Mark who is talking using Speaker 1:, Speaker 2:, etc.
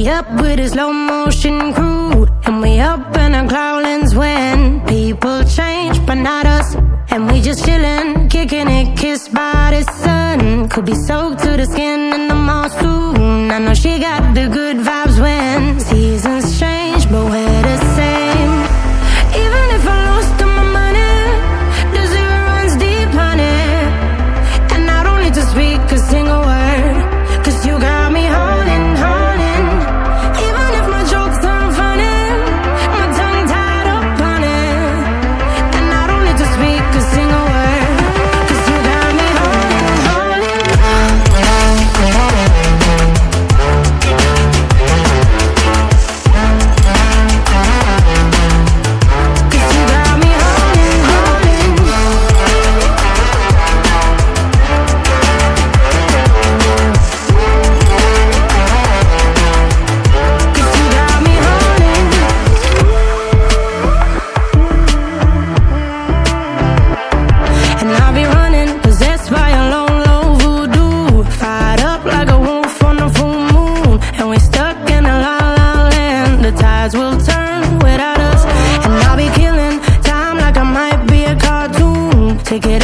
Speaker 1: be up with a slow motion crew, and we up in our growlings when people change, but not us. And we just chillin', kicking it, kissed by the sun. Could be soaked to the skin in the mall soon. I know she got the good vibes when seasons change, but we're the same. Even if I lost all my money, the zero runs deep, honey. And I don't need to speak a single word, 'cause you got me holding, holding. Even if my jokes aren't funny, my tongue tied up on it. And I don't need to speak a single word, 'cause you got me holding, holding. 'Cause you got me holding, holding. 'Cause you got me holding. And I'll be running, possessed by a low, low voodoo. Fired up like a wolf on a full moon. And we stuck in a la la land. The tides will turn without us. And I'll be killing time like I might be a cartoon. Take it